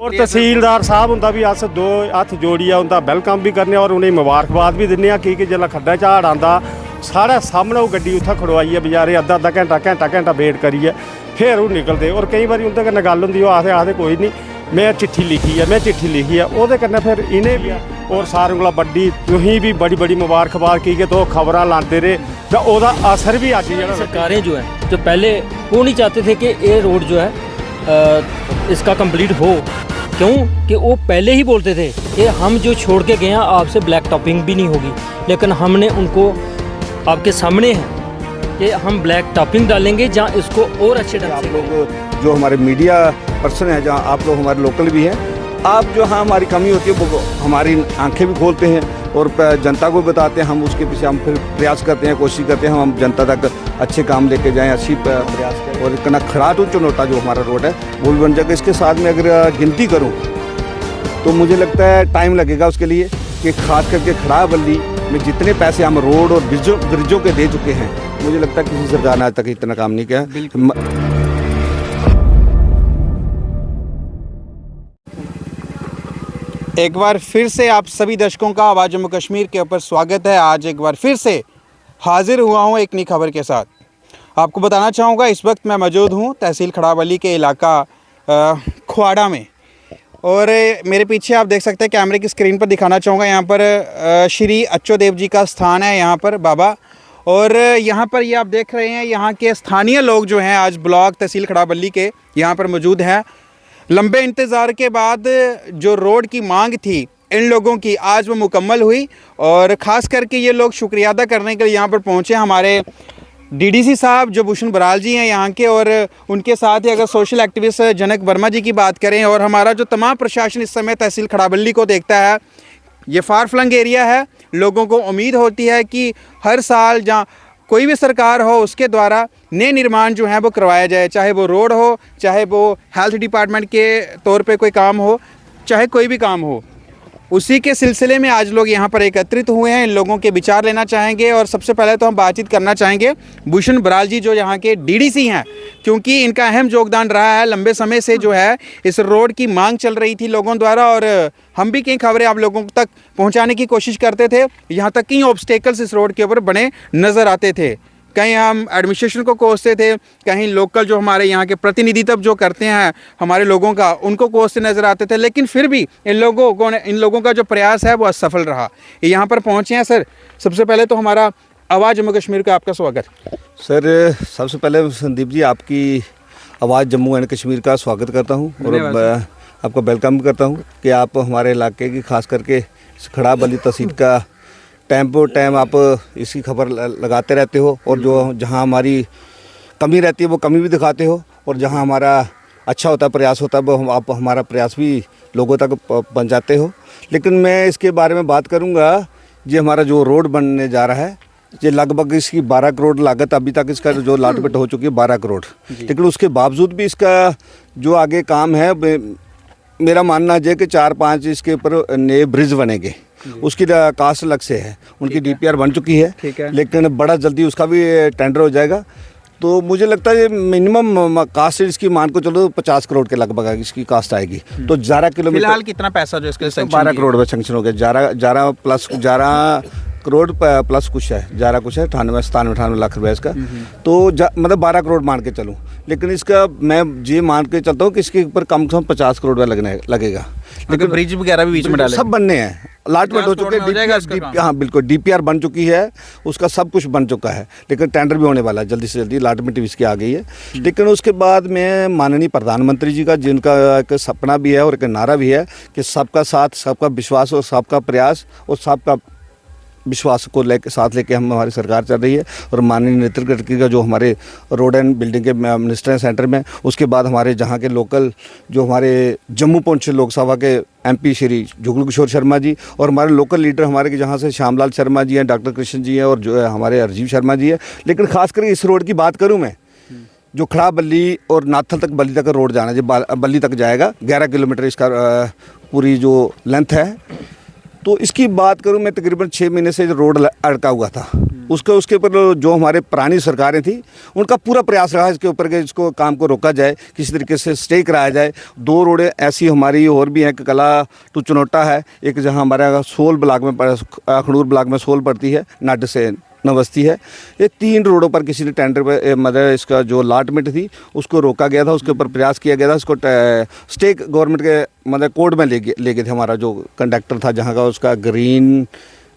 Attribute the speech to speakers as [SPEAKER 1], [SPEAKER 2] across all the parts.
[SPEAKER 1] और तहसीलदार साहब उनका भी अस दो हत्थ जोड़िए उनका वेलकम भी करने और उन्हें मुबारकबाद भी दिन्ने कि जिसलै खड्डा झाड़ आंदा साढ़े सामने वो गड्डी उत्थै खड़ोआइए बजारे अद्धा घंटा वेट करिए फिर वो निकलते और कई बार उं'दे कन्नै गल्ल होंदी ओह् आखदे कोई नहीं मैं चिट्ठी लिखी है ओह्दे कन्नै फिर इन्हें भी और सारें कोला बड्डी तुसीं भी बड़ी मुबारकबाद की कि तुस खबरां लांदे रेह् ते ओह्दा असर भी अज्ज जेह्ड़ा
[SPEAKER 2] सरकारें जो है जो पहले वो नहीं चाहते थे कि ये रोड जो है इसका कंप्लीट हो, क्यों कि वो पहले ही बोलते थे कि हम जो छोड़ के गए हैं आपसे ब्लैक टॉपिंग भी नहीं होगी, लेकिन हमने उनको आपके सामने है कि हम ब्लैक टॉपिंग डालेंगे जहाँ इसको और अच्छे ढंग
[SPEAKER 3] आप लोग जो हमारे मीडिया पर्सन हैं, जहाँ आप लोग हमारे लोकल भी हैं, आप जो हाँ हमारी कमी होती है वो हमारी आंखें भी खोलते हैं और जनता को बताते हैं। हम उसके पीछे हम फिर प्रयास करते हैं, कोशिश करते हैं हम जनता तक अच्छे काम लेके जाएं, अच्छी प्रयास करें और इतना खराट चुनौता जो हमारा रोड है वो भी बन जाएगा। इसके साथ में अगर गिनती करूँ तो मुझे लगता है टाइम लगेगा उसके लिए कि खास करके खड़ा बल्ली में जितने पैसे हम रोड और ब्रिजों के दे चुके हैं, मुझे लगता है किसी सरकार ने आज तक इतना काम नहीं किया।
[SPEAKER 4] एक बार फिर से आप सभी दर्शकों का आवाज़ जम्मू कश्मीर के ऊपर स्वागत है। आज एक बार फिर से हाजिर हुआ हूं एक नई खबर के साथ। आपको बताना चाहूँगा इस वक्त मैं मौजूद हूं तहसील खड़ाबली के इलाका खुआड़ा में और मेरे पीछे आप देख सकते हैं कैमरे की स्क्रीन पर दिखाना चाहूँगा यहाँ पर श्री अच्छो देव जी का स्थान है यहाँ पर बाबा। और यहाँ पर ये आप देख रहे हैं यहाँ के स्थानीय लोग जो हैं आज ब्लॉक तहसील खड़ाबली के यहाँ पर मौजूद हैं। लंबे इंतज़ार के बाद जो रोड की मांग थी इन लोगों की आज वो मुकम्मल हुई और ख़ास करके ये लोग शुक्रिया अदा करने के लिए यहाँ पर पहुँचे। हमारे डीडीसी साहब जो भूषण बराल जी हैं यहाँ के और उनके साथ ही अगर सोशल एक्टिविस्ट जनक वर्मा जी की बात करें और हमारा जो तमाम प्रशासन इस समय तहसील खड़ाबली को देखता है, ये फार फ्लंग एरिया है। लोगों को उम्मीद होती है कि हर साल जहाँ कोई भी सरकार हो उसके द्वारा नए निर्माण जो हैं वो करवाया जाए, चाहे वो रोड हो, चाहे वो हेल्थ डिपार्टमेंट के तौर पे कोई काम हो, चाहे कोई भी काम हो। उसी के सिलसिले में आज लोग यहाँ पर एकत्रित हुए हैं। इन लोगों के विचार लेना चाहेंगे और सबसे पहले तो हम बातचीत करना चाहेंगे भूषण बराल जी जो यहाँ के डीडीसी हैं, क्योंकि इनका अहम योगदान रहा है। लंबे समय से जो है इस रोड की मांग चल रही थी लोगों द्वारा और हम भी कई खबरें आप लोगों तक पहुँचाने की कोशिश करते थे। यहाँ तक कई ऑब्स्टेकल्स इस रोड के ऊपर बने नज़र आते थे। कहीं हम एडमिनिस्ट्रेशन को कोसते थे, कहीं लोकल जो हमारे यहाँ के प्रतिनिधित्व जो करते हैं हमारे लोगों का उनको कोसते नज़र आते थे, लेकिन फिर भी इन लोगों का जो प्रयास है वो असफल रहा। यहाँ पर पहुँचे हैं सर। सबसे पहले तो हमारा आवाज़ जम्मू कश्मीर का आपका स्वागत।
[SPEAKER 3] सर सबसे पहले संदीप जी आपकी आवाज़ जम्मू एंड कश्मीर का स्वागत करता हूँ और आपका वेलकम करता हूँ कि आप हमारे इलाके की खास करके खड़ाबली तहसील का टाइम आप इसकी खबर लगाते रहते हो और जो जहां हमारी कमी रहती है वो कमी भी दिखाते हो और जहां हमारा अच्छा होता है प्रयास होता है वो आप हमारा प्रयास भी लोगों तक पहुंचाते हो। लेकिन मैं इसके बारे में बात करूंगा, ये हमारा जो रोड बनने जा रहा है ये लगभग इसकी 12 करोड़ लागत अभी तक इसका जो लाटपट हो चुकी है 12 करोड़, लेकिन उसके बावजूद भी इसका जो आगे काम है मेरा मानना है कि 4-5 इसके ऊपर नए ब्रिज बनेंगे। उसकी कास्ट अलग से है, उनकी डीपीआर बन चुकी है, लेकिन बड़ा जल्दी उसका भी टेंडर हो जाएगा। तो मुझे लगता है मिनिमम कास्ट इसकी मान को चलो 50 करोड़ के लगभग इसकी कास्ट आएगी। तो 11 किलोमीटर
[SPEAKER 4] फिलहाल कितना पैसा जो इसके
[SPEAKER 3] 12 करोड़ में सेंक्शन हो गया, 11 करोड़ प्लस कुछ है, 11 कुछ है 98 लाख रुपए इसका। तो मतलब 12 करोड़ मान के चलूँ, लेकिन इसका मैं ये मान के चलता हूँ कि इसके ऊपर कम से कम 50 करोड़ रुपये लगेगा।
[SPEAKER 4] लेकिन ब्रिज वगैरह भी बीच में डाले
[SPEAKER 3] सब बनने हैं, अलॉटमेंट हो चुके हैं, हाँ बिल्कुल डीपीआर बन चुकी है, उसका सब कुछ बन चुका है, लेकिन टेंडर भी होने वाला है जल्दी से जल्दी, अलॉटमेंट भी इसकी आ गई है। लेकिन उसके बाद में माननीय प्रधानमंत्री जी का जिनका एक सपना भी है और एक नारा भी है कि सबका साथ सबका विश्वास और सबका प्रयास और सबका विश्वास को साथ लेके हमारी सरकार चल रही है। और माननीय नितिन गडकरी का जो हमारे रोड एंड बिल्डिंग के मिनिस्टर हैं सेंटर में, उसके बाद हमारे जहाँ के लोकल जो हमारे जम्मू पहुँचे लोकसभा के एमपी श्री जुगल किशोर शर्मा जी और हमारे लोकल लीडर हमारे के जहाँ से श्यामलाल शर्मा जी हैं, डॉक्टर कृष्ण जी हैं और जो है हमारे राजीव शर्मा जी हैं। लेकिन खासकर इस रोड की बात करूँ मैं, जो खड़ा बल्ली और नाथल तक बल्ली तक रोड जाना है, जो बल्ली तक जाएगा 11 किलोमीटर इसका पूरी जो लेंथ है। तो इसकी बात करूं, मैं तकरीबन 6 महीने से जो रोड अड़का हुआ था, उसके ऊपर जो हमारे पुरानी सरकारें थी उनका पूरा प्रयास रहा इसके ऊपर कि इसको काम को रोका जाए, किसी तरीके से स्टे कराया जाए। 2 रोडें ऐसी हमारी और भी हैं कि कला टू चुनौटा है, एक जहां हमारा सोल ब्लॉक में अखनूर ब्लॉक में सोल पड़ती है, नड से नवस्ती है। ये 3 रोडों पर किसी ने टेंडर पर मतलब इसका जो अलॉटमेंट थी उसको रोका गया था, उसके ऊपर प्रयास किया गया था। उसको स्टे गवर्नमेंट के मतलब कोर्ट में ले गए थे। हमारा जो कंडक्टर था जहाँ का, उसका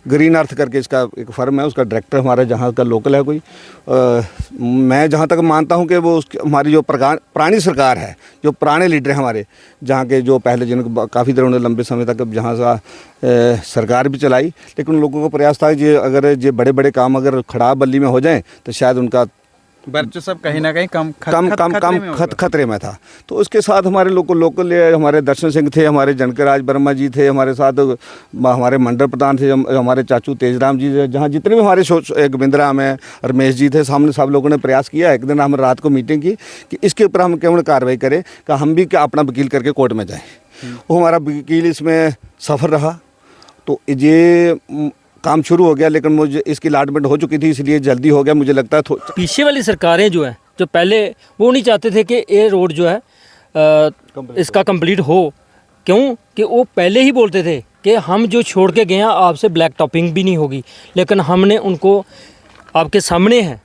[SPEAKER 3] ग्रीन अर्थ करके इसका एक फर्म है, उसका डायरेक्टर हमारा जहाँ का लोकल है कोई। मैं जहाँ तक मानता हूँ कि वो हमारी जो पुरानी सरकार है, जो पुराने लीडर हैं हमारे जहाँ के, जो पहले जिनको काफ़ी देर उन्होंने लंबे समय तक जहाँ सा सरकार भी चलाई, लेकिन उन लोगों का प्रयास था कि अगर ये बड़े बड़े काम अगर खड़ा बल्ली में हो जाएं तो शायद उनका
[SPEAKER 4] वर्चस्व कहीं ना कहीं
[SPEAKER 3] खतरे में था। तो उसके साथ हमारे लोकल हमारे दर्शन सिंह थे, हमारे जनकर राज वर्मा जी थे, हमारे साथ हमारे मंडल प्रधान थे, हमारे चाचू तेजराम जी थे, जहाँ जितने भी हमारे गोविंद राम है, रमेश जी थे, सामने सब लोगों ने प्रयास किया। एक दिन हम रात को मीटिंग की कि इसके ऊपर हम क्यों कार्रवाई करें, कि हम भी क्या अपना वकील करके कोर्ट में जाएँ। वो हमारा वकील इसमें सफ़र रहा, तो ये काम शुरू हो गया, लेकिन मुझे इसकी अलॉटमेंट हो चुकी थी इसलिए जल्दी हो गया। मुझे लगता है
[SPEAKER 2] पीछे वाली सरकारें जो हैं, जो पहले वो नहीं चाहते थे कि ये रोड जो है इसका कंप्लीट हो। क्यों कि वो पहले ही बोलते थे कि हम जो छोड़ के गए हैं आपसे ब्लैक टॉपिंग भी नहीं होगी, लेकिन हमने उनको आपके सामने है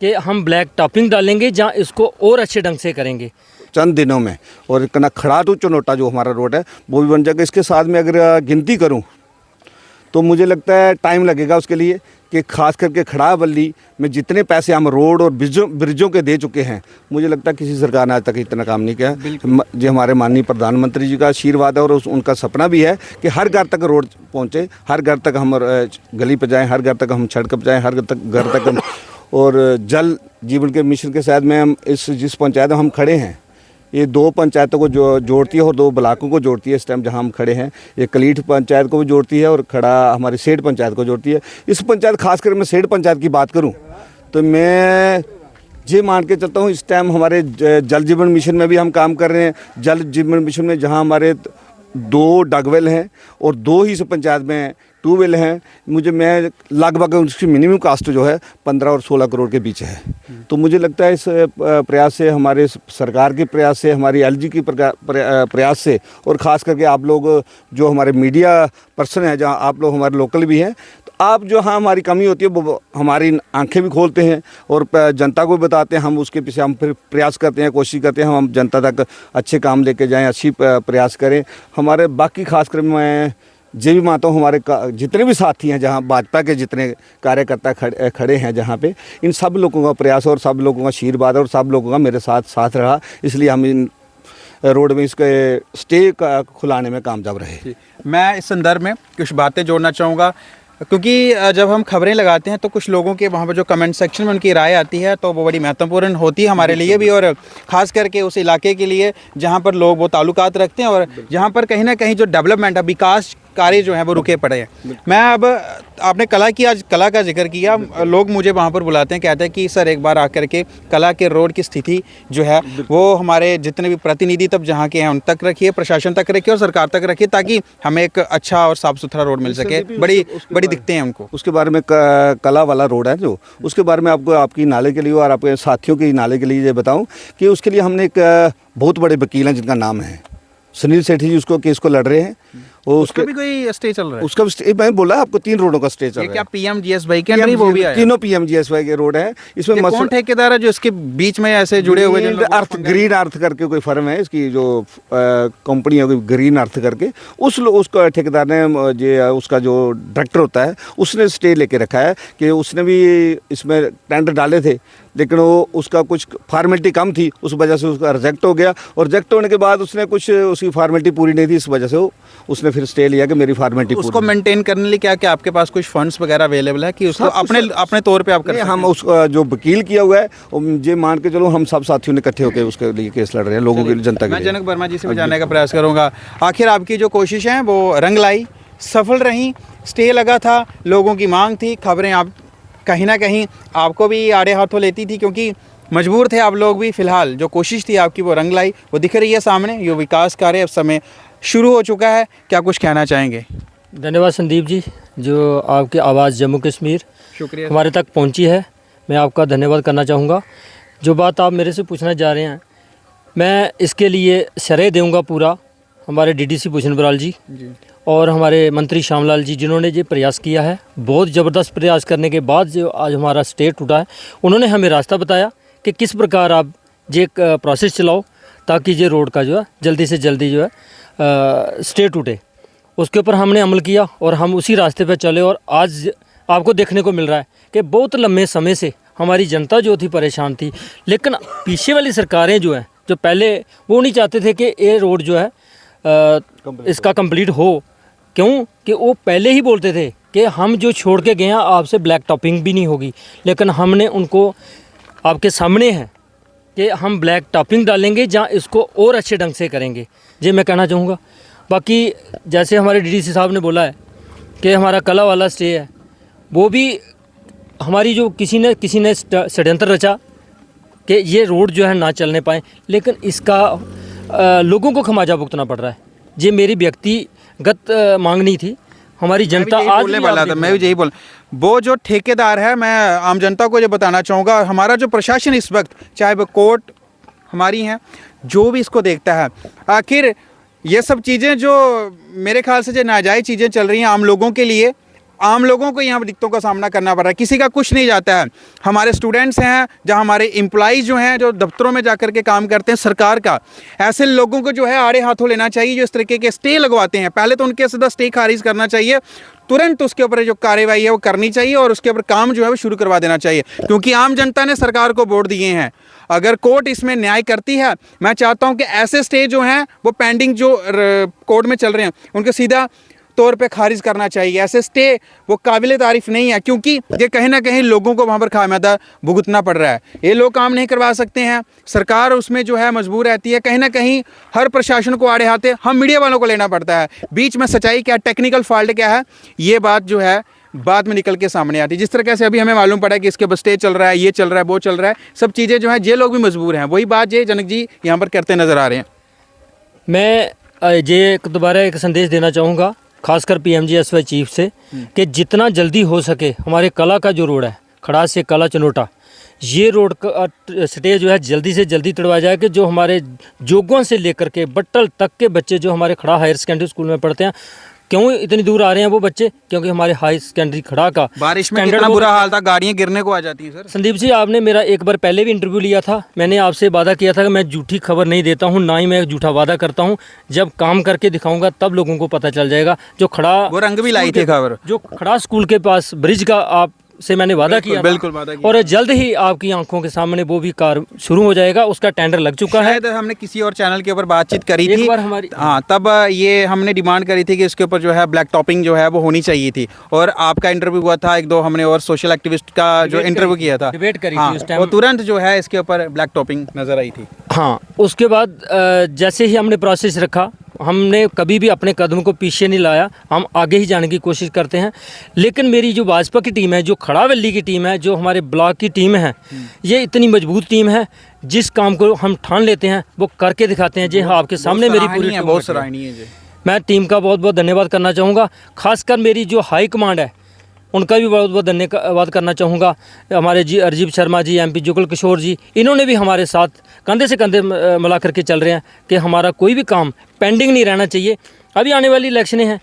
[SPEAKER 2] कि हम ब्लैक टॉपिंग डालेंगे जहाँ इसको और अच्छे ढंग से करेंगे
[SPEAKER 3] चंद दिनों में। और खड़ा टू चुनौटा जो हमारा रोड है वो भी बन जाएगा। इसके साथ में अगर गिनती करूँ तो मुझे लगता है टाइम लगेगा उसके लिए, कि खास करके खड़ा बल्ली में जितने पैसे हम रोड और ब्रिजों के दे चुके हैं, मुझे लगता है किसी सरकार ने आज तक इतना काम नहीं किया। जी हमारे माननीय प्रधानमंत्री जी का आशीर्वाद है और उनका सपना भी है कि हर घर तक रोड पहुंचे, हर घर तक हम गली पर जाएं, हर घर तक हम सड़क पर जाएं, हर घर तक हम। और जल जीवन के मिशन के साथ में हम जिस पंचायत में हम खड़े हैं, ये 2 पंचायतों को जोड़ती है और 2 ब्लॉकों को जोड़ती है। इस टाइम जहां हम खड़े हैं ये कलीठ पंचायत को भी जोड़ती है और खड़ा हमारी सेठ पंचायत को जोड़ती है। इस पंचायत खासकर मैं सेठ पंचायत की बात करूं तो मैं ये मान के चलता हूं, इस टाइम हमारे जल जीवन मिशन में भी हम काम कर रहे हैं। जल जीवन मिशन में जहाँ हमारे 2 डगवेल हैं और 2 ही इस पंचायत में ट्यूबवेल हैं। मैं लगभग उसकी मिनिमम कास्ट जो है 15 और 16 करोड़ के बीच है। तो मुझे लगता है इस प्रयास से, हमारे सरकार के प्रयास से, हमारी एलजी की प्रयास से, और ख़ास करके आप लोग जो हमारे मीडिया पर्सन हैं, जहां आप लोग हमारे लोकल भी हैं, तो आप जो हाँ हमारी कमी होती है वो हमारी आंखें भी खोलते हैं और जनता को भी बताते हैं। हम उसके पीछे हम फिर प्रयास करते हैं, कोशिश करते हैं हम जनता तक अच्छे काम लेके जाएँ, अच्छी प्रयास करें। हमारे बाकी खासकर मैं ये भी मानता हूँ हमारे जितने भी साथी हैं, जहाँ भाजपा के जितने कार्यकर्ता खड़े हैं जहाँ पे, इन सब लोगों का प्रयास और सब लोगों का आशीर्वाद और सब लोगों का मेरे साथ रहा, इसलिए हम इन रोड में इसके स्टे का खुलाने में कामयाब रहे।
[SPEAKER 4] मैं इस संदर्भ में कुछ बातें जोड़ना चाहूँगा, क्योंकि जब हम खबरें लगाते हैं तो कुछ लोगों के वहाँ पर जो कमेंट सेक्शन में उनकी राय आती है तो वो बड़ी महत्वपूर्ण होती है हमारे लिए भी, और ख़ास करके उस इलाके के लिए जहाँ पर लोग वो ताल्लुकात रखते हैं और जहाँ पर कहीं ना कहीं जो डेवलपमेंट है, विकास कार्य जो है वो रुके पड़े हैं। मैं अब आपने आज कला का जिक्र किया, लोग मुझे वहाँ पर बुलाते हैं, कहते हैं कि सर एक बार आकर के कला के रोड की स्थिति जो है वो हमारे जितने भी प्रतिनिधि तब जहाँ के हैं उन तक रखिए, प्रशासन तक रखिए और सरकार तक रखिए, ताकि हमें एक अच्छा और साफ़ सुथरा रोड मिल सके। बड़ी दिक्कतें हैं उनको।
[SPEAKER 3] उसके बारे में कला वाला रोड है जो, उसके बारे में आपको आपकी नाले के लिए और आपके साथियों की नाले के लिए ये बताऊँ कि उसके लिए हमने एक बहुत बड़े वकील हैं जिनका नाम है सुनील सेठी जी, उसको केस को लड़ रहे हैं। वो
[SPEAKER 4] उसका भी कोई स्टे चल रहा है?
[SPEAKER 3] उसका मैं बोला आपको 3 रोडों का स्टे चल रहा है।
[SPEAKER 4] क्या पीएमजीएसवाई के अंदर वो भी आया?
[SPEAKER 3] तीनों पीएमजीएसवाई के रोड है। इसमें
[SPEAKER 4] कौन ठेकेदार है जो इसके बीच में ऐसे जुड़े हुए?
[SPEAKER 3] ग्रीन अर्थ करके कोई फर्म है, इसकी जो कंपनी है ग्रीन अर्थ करके, उसका ठेकेदार ने उसका जो डायरेक्टर होता है उसने स्टे लेके रखा है कि उसने भी इसमें टेंडर डाले थे, लेकिन वो उसका कुछ फार्मेलिटी कम थी, उस वजह से उसका रिजेक्ट हो गया। और रिजेक्ट होने के बाद उसने कुछ उसकी फार्मेलिटी पूरी नहीं थी, इस वजह से उसने फिर स्टे लिया कि मेरी फार्मेलिटी पूरी।
[SPEAKER 4] उसको मेंटेन करने लिए क्या क्या आपके पास कुछ फंड्स वगैरह अवेलेबल है कि उसको अपने तौर पे आप कर?
[SPEAKER 3] हम उसका जो वकील किया हुआ है ये मान के चलो, हम सब साथियों ने इकट्ठे होकर उसके लिए केस लड़ रहे हैं लोगों के लिए, जनता के लिए।
[SPEAKER 4] मैं जनक वर्मा जी से जानने का प्रयास करूँगा, आखिर आपकी जो कोशिश है वो रंग लाई, सफल रही? स्टे लगा था, लोगों की मांग थी, खबरें आप कहीं ना कहीं आपको भी आड़े हाथों लेती थी क्योंकि मजबूर थे आप लोग भी। फिलहाल जो कोशिश थी आपकी वो रंग लाई, वो दिख रही है सामने। ये विकास कार्य अब समय शुरू हो चुका है, क्या कुछ कहना चाहेंगे?
[SPEAKER 2] धन्यवाद संदीप जी, जो आपकी आवाज़ जम्मू कश्मीर
[SPEAKER 4] शुक्रिया।
[SPEAKER 2] हमारे तक पहुंची है, मैं आपका धन्यवाद करना चाहूँगा। जो बात आप मेरे से पूछना जा रहे हैं, मैं इसके लिए श्रेय दूंगा पूरा हमारे डीडीसी भूषण बराल जी और हमारे मंत्री श्यामलाल जी, जिन्होंने ये प्रयास किया है। बहुत ज़बरदस्त प्रयास करने के बाद जो आज हमारा स्टेट उठा है, उन्होंने हमें रास्ता बताया कि किस प्रकार आप ये प्रोसेस चलाओ ताकि ये रोड का जो है जल्दी से जल्दी जो है स्टेट उठे। उसके ऊपर हमने अमल किया और हम उसी रास्ते पर चले और आज आपको देखने को मिल रहा है कि बहुत लंबे समय से हमारी जनता जो थी परेशान थी, लेकिन पीछे वाली सरकारें जो हैं, जो पहले वो नहीं चाहते थे कि ये रोड जो है इसका कंप्लीट हो। क्यों कि वो पहले ही बोलते थे कि हम जो छोड़ के गए हैं आपसे ब्लैक टॉपिंग भी नहीं होगी, लेकिन हमने उनको आपके सामने है कि हम ब्लैक टॉपिंग डालेंगे जहाँ इसको और अच्छे ढंग से करेंगे, ये मैं कहना चाहूँगा। बाकी जैसे हमारे डीडीसी साहब ने बोला है कि हमारा कला वाला स्टे है, वो भी हमारी जो किसी ने षड्यंत्र रचा कि ये रोड जो है ना चलने पाए, लेकिन इसका लोगों को खमियाजा भुगतना पड़ रहा है। ये मेरी व्यक्तिगत मांग नहीं थी, हमारी जनता आज
[SPEAKER 4] बोलने वाला था, मैं भी यही बोल, वो जो ठेकेदार है, मैं आम जनता को ये बताना चाहूँगा, हमारा जो प्रशासन इस वक्त, चाहे वो कोर्ट हमारी हैं, जो भी इसको देखता है, आखिर ये सब चीज़ें जो मेरे ख्याल से जो नाजायज़ चीज़ें चल रही हैं आम लोगों के लिए, आम लोगों को यहाँ दिक्कतों का सामना करना पड़ रहा है। किसी का कुछ नहीं जाता है। हमारे स्टूडेंट्स हैं, जहाँ हमारे एम्प्लॉइज़ जो हैं, जो दफ्तरों में जाकर के काम करते हैं सरकार का, ऐसे लोगों को जो है आड़े हाथों लेना चाहिए जो इस तरीके के स्टे लगवाते हैं। पहले तो उनके सीधा स्टे खारिज करना चाहिए, तुरंत उसके ऊपर जो कार्रवाई है वो करनी चाहिए और उसके ऊपर काम जो है वो शुरू करवा देना चाहिए, क्योंकि आम जनता ने सरकार को वोट दिए हैं। अगर कोर्ट इसमें न्याय करती है, मैं चाहता हूं कि ऐसे स्टे जो हैं वो पेंडिंग जो कोर्ट में चल रहे हैं उनको सीधा तौर पे खारिज करना चाहिए। ऐसे स्टे वो काबिल तारीफ नहीं है, क्योंकि ये कहीं ना कहीं लोगों को वहाँ पर खामियाजा भुगतना पड़ रहा है। ये लोग काम नहीं करवा सकते हैं, सरकार उसमें जो है मजबूर रहती है। कहीं ना कहीं हर प्रशासन को आड़े हाथे हम मीडिया वालों को लेना पड़ता है। बीच में सच्चाई क्या, टेक्निकल फॉल्ट क्या है, ये बात जो है बाद में निकल के सामने आती है। जिस तरह से अभी हमें मालूम पड़ा है कि इसके बस स्टे चल रहा है, ये चल रहा है, वो चल रहा है, सब चीज़ें जो हैं ये लोग भी मजबूर हैं। वही बात ये जनक जी यहाँ पर करते नज़र आ रहे हैं।
[SPEAKER 2] मैं ये दोबारा एक संदेश देना चाहूँगा, खासकर PMGSY चीफ से, कि जितना जल्दी हो सके हमारे कला का जो रोड है, खड़ास से कला चनोटा, ये रोड का स्टे जो है जल्दी से जल्दी तोड़वाया जाए कि जो हमारे जोगों से लेकर के बट्टल तक के बच्चे जो हमारे खड़ा हायर सेकेंडरी स्कूल में पढ़ते हैं, क्यों इतनी दूर आ रहे हैं वो बच्चे, क्योंकि हमारे हाई सेकेंडरी खड़ा का
[SPEAKER 4] बारिश में कितना बुरा हाल था, गाड़ियाँ गिरने को आ जाती हैं। सर
[SPEAKER 2] संदीप जी, आपने मेरा एक बार पहले भी इंटरव्यू लिया था, मैंने आपसे वादा किया था कि मैं झूठी खबर नहीं देता हूं, ना ही मैं झूठा वादा करता हूं। जब काम करके दिखाऊंगा तब लोगों को पता चल जाएगा। जो खड़ा
[SPEAKER 4] वो रंग भी लाई थी खबर,
[SPEAKER 2] जो खड़ा स्कूल के पास ब्रिज का आप से मैंने वादा किया,
[SPEAKER 4] बिल्कुल वादा किया,
[SPEAKER 2] और जल्द ही आपकी आंखों के सामने वो भी कार्य शुरू हो जाएगा। उसका टेंडर लग चुका है।
[SPEAKER 4] हमने किसी और चैनल के ऊपर बातचीत करी थी
[SPEAKER 2] एक बार हमारी,
[SPEAKER 4] हाँ, तब ये हमने डिमांड करी थी कि इसके ऊपर जो है ब्लैक टॉपिंग जो है वो होनी चाहिए थी। और आपका इंटरव्यू हुआ था, एक दो हमने और सोशल एक्टिविस्ट का जो इंटरव्यू किया था,
[SPEAKER 2] डिबेट करी
[SPEAKER 4] हाँ,
[SPEAKER 2] थी उस टाइम,
[SPEAKER 4] वो तुरंत जो है इसके ऊपर ब्लैक टॉपिंग नजर आई थी।
[SPEAKER 2] हाँ, उसके बाद जैसे ही हमने प्रोसेस रखा, हमने कभी भी अपने कदम को पीछे नहीं लाया, हम आगे ही जाने की कोशिश करते हैं। लेकिन मेरी जो भाजपा की टीम है, जो खड़ावल्ली की टीम है, जो हमारे ब्लॉक की टीम है, ये इतनी मजबूत टीम है, जिस काम को हम ठान लेते हैं वो करके दिखाते हैं। जी हाँ, आपके सामने मेरी पूरी टीम
[SPEAKER 4] बहुत सराहनीय है जी।
[SPEAKER 2] मैं टीम का बहुत बहुत धन्यवाद करना चाहूँगा। खासकर मेरी जो हाई कमांड है उनका भी बहुत बहुत धन्यवाद करना चाहूँगा। हमारे जी अरजीब शर्मा जी, MP जुगल किशोर जी, इन्होंने भी हमारे साथ कंधे से कंधे मिला करके चल रहे हैं कि हमारा कोई भी काम पेंडिंग नहीं रहना चाहिए। अभी आने वाली इलेक्शनें हैं,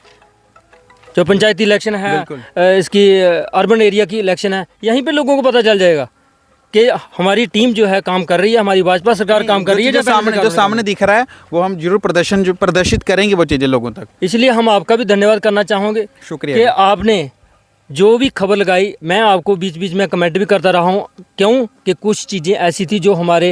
[SPEAKER 2] जो पंचायती इलेक्शन है, इसकी अर्बन एरिया की इलेक्शन है, यहीं पे लोगों को पता चल जाएगा कि हमारी टीम जो है काम कर रही है, हमारी भाजपा सरकार काम कर रही है।
[SPEAKER 4] जो सामने दिख रहा है वो हम जरूर प्रदर्शित करेंगे वो चीज़ें लोगों तक।
[SPEAKER 2] इसलिए हम आपका भी धन्यवाद करना चाहेंगे,
[SPEAKER 4] शुक्रिया
[SPEAKER 2] कि आपने जो भी खबर लगाई। मैं आपको बीच बीच में कमेंट भी करता रहा हूँ, क्यों कि कुछ चीज़ें ऐसी थी जो हमारे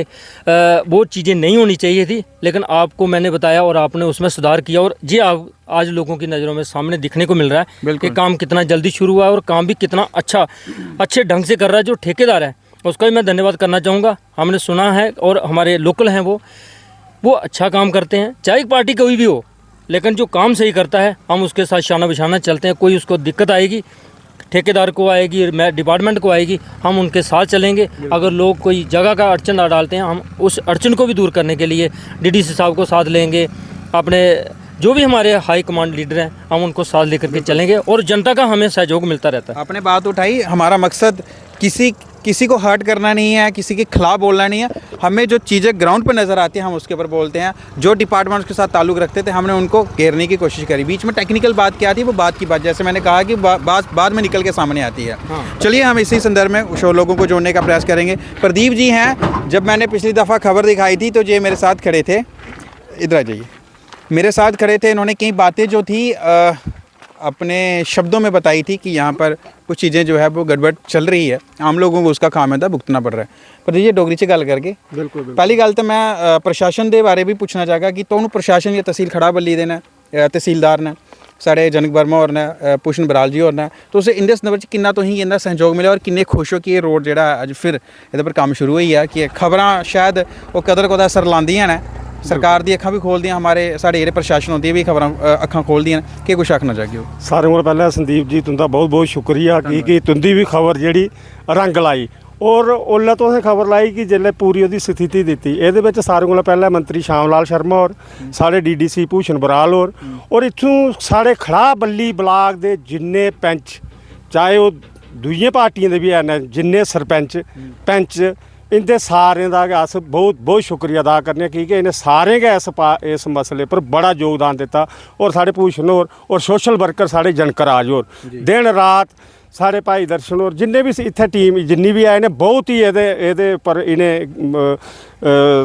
[SPEAKER 2] वो चीज़ें नहीं होनी चाहिए थी, लेकिन आपको मैंने बताया और आपने उसमें सुधार किया, और ये आज लोगों की नज़रों में सामने दिखने को मिल रहा है कि काम कितना जल्दी शुरू हुआ है और काम भी कितना अच्छे ढंग से कर रहा है। जो ठेकेदार है उसका भी मैं धन्यवाद करना चाहूँगा। हमने सुना है और हमारे लोकल हैं वो अच्छा काम करते हैं, चाहे पार्टी कोई भी हो, लेकिन जो काम सही करता है हम उसके साथ शाना बिशाना चलते हैं। कोई उसको दिक्कत आएगी, ठेकेदार को आएगी, डिपार्टमेंट को आएगी, हम उनके साथ चलेंगे। अगर लोग कोई जगह का अड़चन डालते हैं, हम उस अड़चन को भी दूर करने के लिए DDC साहब को साथ लेंगे, अपने जो भी हमारे हाई कमांड लीडर हैं हम उनको साथ लेकर के चलेंगे और जनता का हमें सहयोग मिलता रहता है।
[SPEAKER 4] आपने बात उठाई, हमारा मकसद किसी को हर्ट करना नहीं है, किसी के खिलाफ बोलना नहीं है। हमें जो चीज़ें ग्राउंड पर नज़र आती हैं हम उसके ऊपर बोलते हैं। जो डिपार्टमेंट्स के साथ ताल्लुक़ रखते थे हमने उनको घेरने की कोशिश करी। बीच में टेक्निकल बात क्या आती है वो बात की बात, जैसे मैंने कहा कि बाद में निकल के सामने आती है। चलिए हम इसी संदर्भ में लोगों को जोड़ने का प्रयास करेंगे। प्रदीप जी हैं, जब मैंने पिछली दफ़ा खबर दिखाई थी तो ये मेरे साथ खड़े थे, इधर आ जाइए, मेरे साथ खड़े थे। इन्होंने कई बातें जो थी अपने शब्दों में बताई थी कि यहाँ पर कुछ चीज़ें जो है वो गड़बड़ चल रही है, आम लोगों को उसका खामियाजा भुगतना पड़ रहा है। पर ये डोगरी च गल करके बिल्कुल पहली गल तो मैं प्रशासन के बारे भी पूछना चाहगा कि तो प्रशासन या तहसील खड़ा बल्ली दे ने तहसीलदार ने साढ़े जनक वर्मा और ने भूषण बराल जी और ने तो उस इंदे संदर्भ च किन्ना तुसीं इन्दा सहयोग मिले और किन्ने खुश हो कि ये रोड जेह्ड़ा अज फिर इहदे पर कम्म शुरू होई है कि खबरां शायद वो कदर कोदा असर लांदियां ने, सरकार दी अखां भी खोलदियां, हमारे साढ़े जेह्ड़े प्रशासन होंदी भी खबरां अखां खोलदियां ने। केह् कुछ आखना चाहगे हो?
[SPEAKER 1] सारें कोला पैह्लें संदीप जी तुंदा बहुत बहुत शुक्रिया कि तुंदी भी खबर जेह्ड़ी रंग लाई और ओल्लै तुसें खबर लाई कि जेल्लै पूरी ओह्दी स्थिति दित्ती। एह्दे बिच सारें कोला पैह्लें मंत्री श्याम लाल शर्मा होर, साढ़े डीडीसी भूषण बराल होर इत्थूं साढ़े खड़ा बल्ली ब्लाक दे जिन्ने पैंच, चाहे ओह् दूइयें पार्टियें दे भी हैन, जिन्ने सरपंच पैंच, इंदे सारें दा गै अस बहुत बहुत शुक्रिया अदा करने कि इन्हें सारें गै इस मसले पर बड़ा योगदान दित्ता। और साढ़े भूषण होर और सोशल वर्कर साढ़े जनकर राज होर दिन रात, साढ़े भाई दर्शन होर जिन्ने भी इत्थै टीम जिन्नी भी आए ने बहुत ही एह्दे पर इन्हें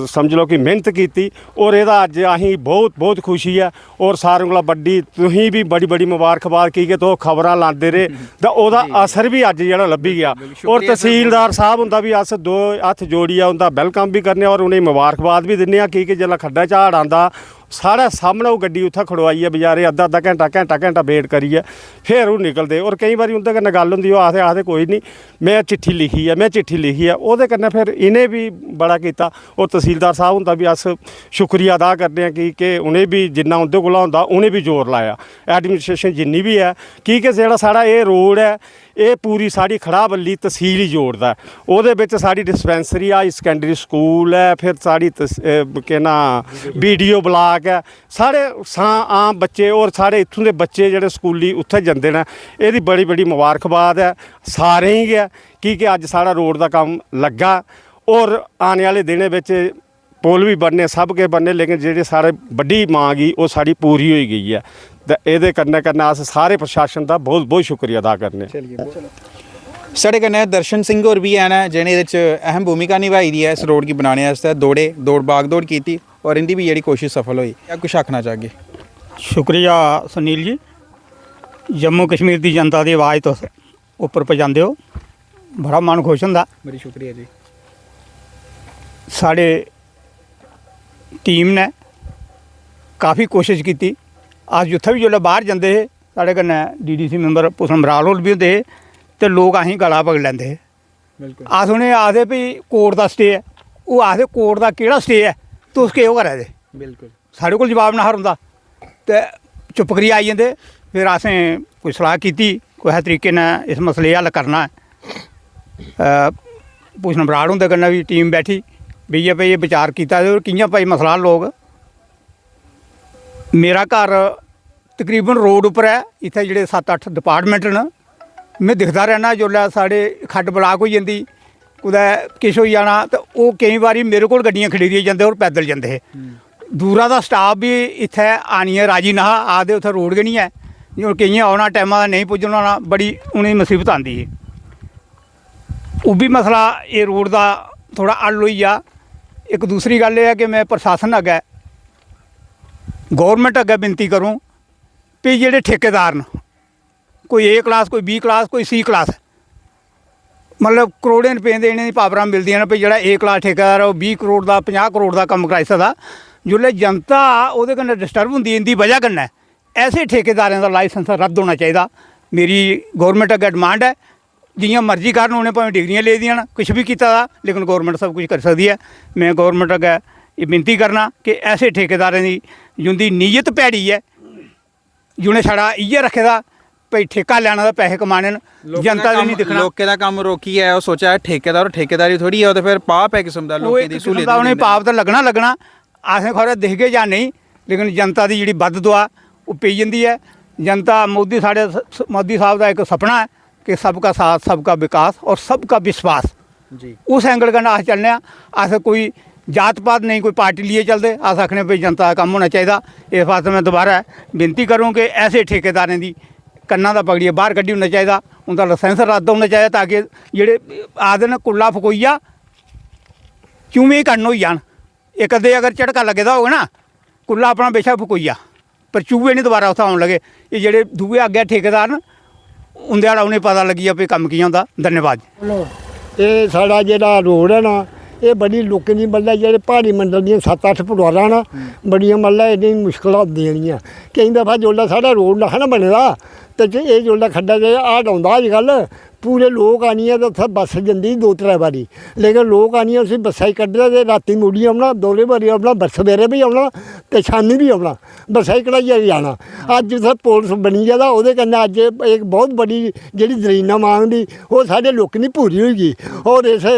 [SPEAKER 1] समझ लो कि मेहनत की और एह्दा अज्ज असेंगी बहुत बहुत खुशी है। और सारें कोला बड्डी तुसीं भी बड़ी बड़ी मुबारकबाद की तुस खबरां लांदे रेह् तां ओह्दा असर भी अज्ज जेह्ड़ा लब्भी गया। और तहसीलदार साहब हुंदा भी अस दो हत्थ जोड़ियै उंदा वेलकम भी करने और उनेंगी मुबारकबाद भी दिन्ने कि जेल्लै खड्डा झाड़ आंदा साढ़े सामने वो गड्डी उत्थै खड़ोआइयै बजारे अद्धा घैंटा वेट करियै फिर ओह् निकलदे। और कई बारी उं'दे कन्नै गल्ल होंदी ओह् आखदे कोई नहीं मैं चिट्ठी लिखी है ओह्दे कन्नै फिर इनें भी बड़ा कीता। और तहसीलदार साहब हुंदा भी अस शुक्रिया अदा करने कि उ'नें भी जिन्ना उं'दे कोला होंदा उ'नें भी जोर लाया, एडमिनिस्ट्रेशन जिन्नी भी है कि जेह्ड़ा साढ़ा एह् रोड है ये पूरी साड़ी खड़ा बल्ली तहसील ही जोड़दा है। ओह्दे बिच साड़ी डिस्पेंसरी हाई सकैंडरी स्कूल है, फिर साड़ी केह् नां BDO ब्लाक है, साढ़े आम बच्चे और साढ़े इत्थूं दे बच्चे जेह्ड़े स्कूली उत्थै जंदे न। एह्दी बड़ी बड़ी मुबारकबाद है सारें गी गै कि अज्ज साढ़ा रोड दा कम्म लग्गा और आने आह्ले दिनें बिच पुल भी बनने सब किश बनने, लेकिन जेह्ड़ी साढ़े बड्डी मांग ही ओह् साढ़ी पूरी होई गेई है। ते एह्दे कन्नै कन्नै अस सारे प्रशासन दा बहुत बहुत शुक्रिया अदा करने।
[SPEAKER 4] साढ़े कन्नै दर्शन सिंह होर भी हैन जिन्हें एह्दे च अहम भूमिका निभाई दी है इस रोड गी बनाने आस्तै, दौड़ भाग की और इंदी भी जेह्ड़ी कोशिश सफल हुई। क्या कुछ आखना चाहगे?
[SPEAKER 5] शुक्रिया सुनील जी, जम्मू कश्मीर की जनता की आवाज़ तुस उप्पर पजांदे हो, बड़ा मन खुश होंदा।
[SPEAKER 4] बड़ी शुक्रिया जी।
[SPEAKER 5] साढ़े टीम ने काफ़ी कोशिश की। अस जित्थै भी जोल्लै बाहर जंदे हे साढ़े कन्नै DDC मैंबर भूषण बराल होर भी होंदे हे ते लोग असेंगी गला पकड़ी लैंदे हे।
[SPEAKER 4] बिल्कुल
[SPEAKER 5] अस उ'नेंगी आखदे भी कोर्ट का स्टे है, ओह् आखदे कोर्ट का केह्ड़ा स्टे है, तुस केह् करा दे?
[SPEAKER 4] बिल्कुल
[SPEAKER 5] साढ़े कोल जवाब नेहा होंदा ते चुप करियै आई जंदे। फिर असें कोई सलाह की कुसै तरीके ने इस मसले हल करना है। भूषण बराड़ हुंदे कन्नै भी टीम बैठी बेहियै भाई विचार कीता ते कि'यां भाई मसला लोग। मेरा घर तकरीबन रोड उप्पर है, इत्थै जेह्ड़े 7-8 डिपार्टमेंट न में दिखदा रहना। जोल्लै साढ़े खड्ड ब्लाक होई जंदी कुदै किश होई जाना ते ओह् केईं बारी मेरे कोल गड्डियां खड़ीरियै जंदे और पैदल जंदे हे। दूरा दा स्टाफ भी इत्थै आनियै राजी नहा, आखदे उत्थै रोड गै निं है, हून केइयें औना टाइमा दा नहीं पुज्जना होना, बड़ी उ'नेंगी मुसीबत आंदी ही। ओह् बी मसला एह् रोड दा थोड़ा हल होई जा। इक दूसरी गल्ल एह् है कि मैं प्रशासन अग्गै गौरमेंट अग्गै विनती करूँ भी जेह्ड़े ठेकेदार न, कोई A क्लास, कोई B क्लास, कोई C क्लास, मतलब करोड़ें रुपये दे इ'नें दी पावरां मिलदियां न भी जेह्ड़ा A क्लास ठेकेदार ओह् 20 करोड़ दा 50 करोड़ दा कम्म कराई सकदा। जोल्लै जनता ओह्दे कन्नै डिस्टर्ब होंदी इंदी वजह कन्नै, ऐसे ठेकेदारें दा लाइसेंस रद्द होना चाहिदा। मेरी गौरमेंट अग्गै डिमांड है, जियां मर्जी करन, उ'नें भावें डिग्रियां लेई दियां न, कुछ भी कीता दा, लेकिन गौरमेंट सब कुछ करी सकदी है। मैं गौरमेंट अग्गै एह् विनती करना कि ऐसे ठेकेदारें दी जिंदी नीयत भैड़ी है, जि'नें छड़ा इ'यै रखे दा भाई ठेका लैना दा पैसे कमाने न, जनता दे नहीं दिक्खना।
[SPEAKER 4] लोकें दा कम्म रोकियै ओह् सोचा ठेकेदार ठेकेदारी थोड़ी है, ओह् ते फिर पाप है किस्म दा लोकें दी सहूलियत।
[SPEAKER 5] उ'नेंगी पाप ते लग्गना असें खबरै दिखगे जां नहीं, ਲੇਕਿਨ ਜਨਤਾ ਦੀ ਜਿਹੜੀ ਵੱਧ ਦੁਆ ਉਹ ਪਈ ਜਾਂਦੀ ਹੈ। ਜਨਤਾ ਮੋਦੀ ਸਾਹਿਬ ਦਾ ਇੱਕ ਸੁਪਨਾ ਹੈ ਕਿ सबका साथ सबका विकास और सबका विश्वास
[SPEAKER 4] जी
[SPEAKER 5] उस एंगल कन्नै अस चलने अस कोई जात पात नहीं कोई पार्टी लिए चलते अस आखने भाई जनता का कम होना चाहिए। इस वास्ते मैं दोबारा बेनती करूँ कि ऐसे ठेकेदारें की कन्ना दा पगड़िया बाहर कड्ढी होना चाहिए, उनका लाइसेंस रद्द होना चाहिए ताकि जेह्ड़े आखदे न कुल्ला फकोइया चूमे कन्न होई जान। एक अद्धे अगर झटका लगे दा होगा ना कुल्ला अपना बेशक फकोइया पर चूहे नहीं दोबारा उत्थै आउन लगे। ये जेह्ड़े दूए अग्गें ठेकेदार न उं'दे आड़ा उ'नेंगी पता लगी जा भी कम्म कि'यां होंदा। धन्यवाद।
[SPEAKER 6] ਇਹ ਸਾਡਾ ਜਿਹੜਾ ਰੋਡ ਹੈ ਨਾ ਇਹ ਬੜੀ ਲੋਕਾਂ ਦੀ ਮਤਲਬ ਜਿਹੜੇ ਪਹਾੜੀ ਮੰਡਲ ਦੀਆਂ 7-8 ਪਰਿਵਾਰਾਂ ਨਾ ਬੜੀਆਂ ਮਤਲਬ ਇੰਨੀ ਮੁਸ਼ਕਲਾਂ ਹੁੰਦੀਆਂ ਨਹੀਂ ਕਈ ਦਫਾ ਜੋਲਾ ਸਾਡਾ ਰੋਡ ਨਾ ਨਾ ਬਣਦਾ ਤੇ ਇਹ ਜੋਲਾ ਖੱਡਾ ਜੇ ਆਹ ਆਉਂਦਾ ਅੱਜ ਕੱਲ੍ਹ पूरे लोग आनी है तो उत्थे बस जंदी 2-3 बारी, लेकिन लोग आनी है उसी बस्सा ही कड्ढदे ते राती मुड़ी औना, दोहरे बारी औना, सवेरे भी औना ते शामी भी औना, बस्सा ही कढ़ाइयै जाना। अज्ज उत्थे पुलिस बनी गेदा ओहदे कन्नै अज्ज एक बहुत बड़ी जेह्ड़ी जरीना मांग दी ओह् साढ़े लोकें दी पूरी होई गेई। और इस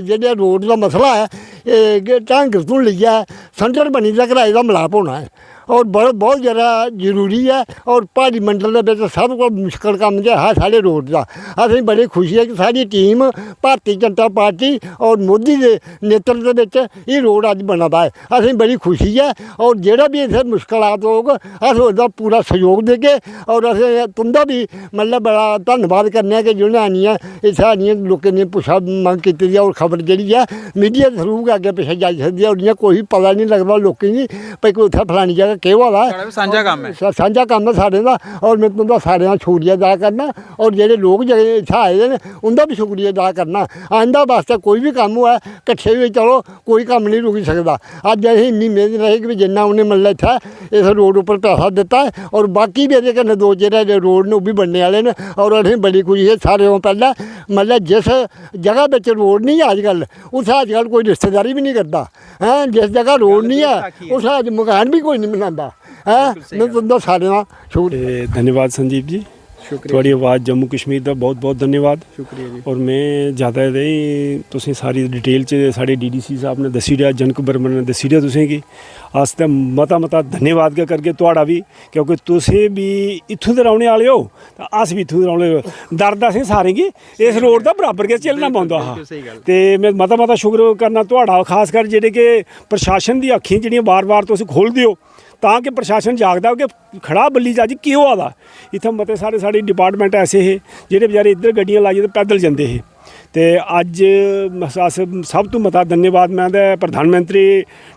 [SPEAKER 6] जेह्ड़ा रोड दा मसला है ढंग तों लेइयै संडर बनी तक इसदा मलाप होना है और बहुत ज़्यादा जरूरी है। और पहाड़ी मंडल के सब को मुश्किल काम जो है साढ़े रोड का असें बड़ी खुशी है कि सारी टीम भारतीय जनता पार्टी और मोदी के नेतृत्व में ये रोड अज बना दा है। असें बड़ी खुशी है और जोड़ा भी इतने मुश्किलात होग अस उसका पूरा सहयोग देगे। और असें तुंदा भी मतलब बड़ा धन्यवाद करने कि जिन्हें आनिया इत्थै आनिया लोगों ने पुछा मंग की और खबर जी है मीडिया के थ्रू अगे पिछे जाई सकती है और इ'यां कोई पता नहीं लगता लोगों की भाई कोई उत्थै फलानी जगह केह् होआ दा।
[SPEAKER 4] सांझा काम है
[SPEAKER 6] साझा काम है सारे का और मैं तुंदा सारे दा शुक्रिया अदा करना और जेह्ड़े लोग इत्थै आए दे न उंदा भी शुक्रिया अदा करना। आइंदा वास्ते कोई भी कम्म होऐ कट्ठे होई चलो कोई कम्म नहीं रुकी सकदा। अज्ज असें इन्नी मेहनत रही कि जिन्ना उन्हें मतलब इत्थै इस रोड उप्पर पैसा दित्ता है और बाकी भी एह्दे कन्नै दो जेह्ड़े रोड न ओह् बी बनने आह्ले न और असें बड़ी खुशी है। सारे तो पैह्लें मतलब जिस जगह बिच रोड नहीं है अजकल उत्थै अजकल कोई रिश्तेदारी भी नहीं करदा हैं। जिस जगह रोड नहीं है उत्थै अज्ज मकान भी कोई नहीं बनांदा है। मैं तुंदा सारें दा शुक्रिया
[SPEAKER 1] धन्यवाद संजीव जी, थोड़ी आवाज़ जम्मू कश्मीर का बहुत बहुत धन्यवाद।
[SPEAKER 4] शुक्रिया जी।
[SPEAKER 1] और मैं ज़्यादा नहीं तुसें सारी डिटेल च साढ़े DDC साहब ने दस्सी ओड़ेआ, जनक बर्मन ने दस्सी ओड़ेआ तुसें कि अस ते मता धन्यवाद गै करगे तुहाड़ा भी, क्योंकि तुसें भी इत्थूं दे रौह्ने आह्ले हो ते अस भी इत्थूं दे रौह्ने हो। दर्द असें सारें गी इस रोड दा बराबर गै झेलना पौंदा हा ते मैं मता शुक्र करना तुहाड़ा, खासकर जेह्ड़े कि प्रशासन दी अक्खीं जेह्ड़ियां बार तुस खोलदे हो तां कि प्रशासन जागदा कि खड़ा बल्ली च अज्ज केह् होआ दा। इत्थै मते सारे डिपार्टमेंट ऐसे हे जेह्ड़े बेचारे इद्धर गड्डियां लाइयै ते पैदल जंदे हे ते अज्ज अस सब तो मता धन्यवाद मैं ते प्रधानमंत्री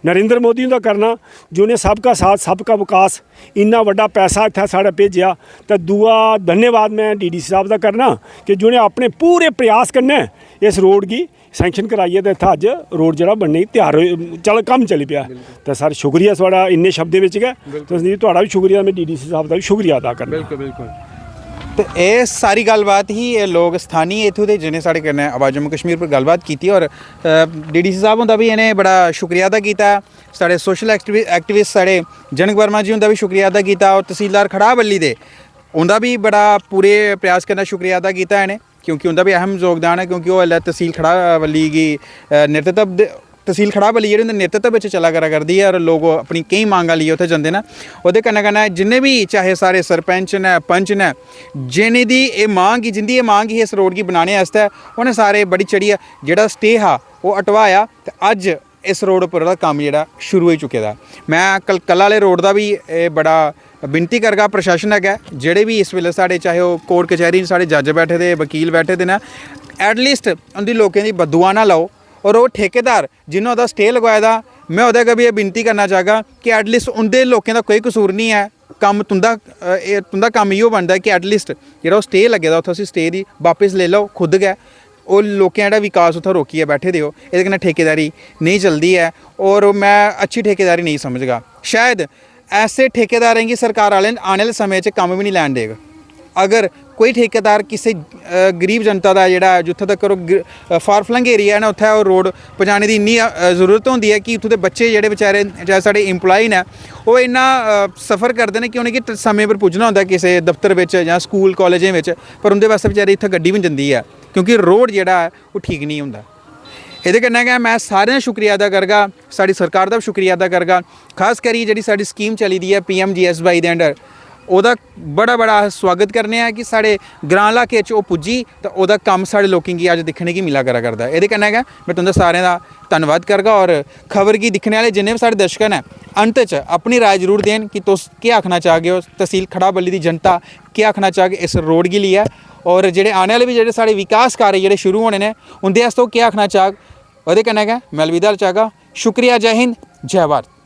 [SPEAKER 1] नरेंद्र मोदी हुंदा करना जिन्हें सबका साथ सबका विकास इन्ना वड्डा पैसा इत्थै साढ़े भेजेआ। ते दूआ धन्यवाद मैं DDC साहब दा करना कि जिन्हें अपने पूरे प्रयास कन्नै इस रोड गी सैंक्शन कराइए ते इत्थै अज्ज रोड जेह्ड़ा बनने गी त्यार चल कम्म चली पेआ। ते सर शुक्रिया थुआढ़ा इन्ने शब्दें बिच गै तुसें थुआढ़ा भी शुक्रिया, मैं DDC साहब दा भी शुक्रिया अदा करना।
[SPEAKER 4] बिल्कुल तो ये सारी गलबात ही ये लोग स्थानीय इत्थों दे जिन्हें साढ़े कन्नै आवाज़ जम्मू कश्मीर पर गलबात की और DDC साहब हुंदा भी इन्हें बड़ा शुक्रिया अदा किया। साढ़े सोशल एक्टिविस्ट साढ़े जनक वर्मा जी हुंदा भी शुक्रिया अदा किया और तहसीलदार खड़ा बल्ली दे उनका भी बड़ा पूरे प्रयास करना शुक्रिया अदा किया इन्हें, क्योंकि उनका भी अहम योगदान है क्योंकि वो तहसील खड़ा बल्ली की नेतृत्व तहसील खड़ा बल्ली जेह्ड़ी उंदे नेतृत्व में चला करदी है और लोग अपनी कई मांगां लिए उत्थे जंदे न। ओह्दे कन्नै कन्नै जिन्ने भी चाहे सारे सरपंच न पंच न जिन्हें दी एह् मांग ही जिंदी एह् मांग ही इस रोड गी बनाने आस्तै उ'नें सारे बड़ी चढ़ियै जेह्ड़ा स्टे हा ओह् हटवाया ते अज्ज इस रोड उप्पर ओह्दा कम्म जेह्ड़ा शुरू होई चुके दा। मैं कल आह्ले रोड दा भी बड़ा विनती करगा प्रशासन अग्गै जेह्ड़े भी इस वेल्ले साढ़े चाहे ओह् कोर्ट कचैहरी साढ़े जज बैठे दे वकील बैठे दे न एटलीस्ट उंदी लोकें दी बददुआ ना लाओ और वो ठेकेदार जिन्हों ओह्दा स्टे लगवाए दा मैं ओह्दे अग्गै भी एह् विनती करना चाहगा कि एटलीस्ट उंदे लोकें दा कोई कसूर नहीं है। कम्म तुंदा कम्म इहो बनदा है कि एटलीस्ट जेह्ड़ा ओह् स्टे लग्गे दा उत्थै उसी स्टे दी वापस ले लो खुद गै और लोकें जेह्ड़ा विकास उत्थै रोकियै बैठे दे हो एह्दे कन्नै ठेकेदारी नहीं चलदी है और मैं अच्छी ठेकेदारी नहीं समझगा। शायद ऐसे ठेकेदारें गी सरकार आने आह्ले समय च कम्म भी नहीं लैन देग। अगर कोई ठेकेदार किसी गरीब जनता का जोड़ा जित्थों तक फार फ्लंग एरिया है ना उत्थै ओह् रोड पजाने की इन्नी जरूरत होंदी है कि उत्थों के बच्चे जेह्ड़े बेचारे चाहे साढ़े इंप्लॉय न ओह् इन्ना सफ़र करते हैं कि उन्हेंगी समय पर पुज्जना होंदा किसी दफ्तर बिच जां स्कूल कॉलेजें में, पर उंदे वास्ते बेचारे इत्थै गड्डी भी जंदी है क्योंकि रोड जेह्ड़ा है ओह् ठीक नहीं होंदा। ਇਹਦੇ ਕन्नै गै मैं सारे शुक्रिया अदा करगा, साड़ी सरकार का भी शुक्रिया अदा करगा, खास करी जी साड़ी स्कीम चली दी है PMGSY के अंडर, ਉਹਦਾ बड़ा स्वागत करने कि साढ़े ग्रां इलाके च पुज्जी तो ਉਹਦਾ ਕੰਮ साढ़े लोगों की अज दिखने की मिला करा करदा। ਇਹਦੇ कन्नै गै मैं तुंदा सारें दा धन्नवाद करगा और खबर की दिखने वाले जिन्ने भी साढ़े दर्शक हैं अंत च अपनी राय जरूर देन कि तुस केह् आखना चाहगे हो, तहसील खड़ा बल्ली दी जनता केह् आखना चाहगे इस रोड गी लियै, और जेह्ड़े आने वाले भी जेह्ड़े साढ़े विकास कार्य जेह्ड़े शुरू होने ने उंदे आस्तै केह् आखना चाहग। ओह्दे कन्नै गै मैं अलविदा चाहगा। शुक्रिया, जय हिंद, जय भारत।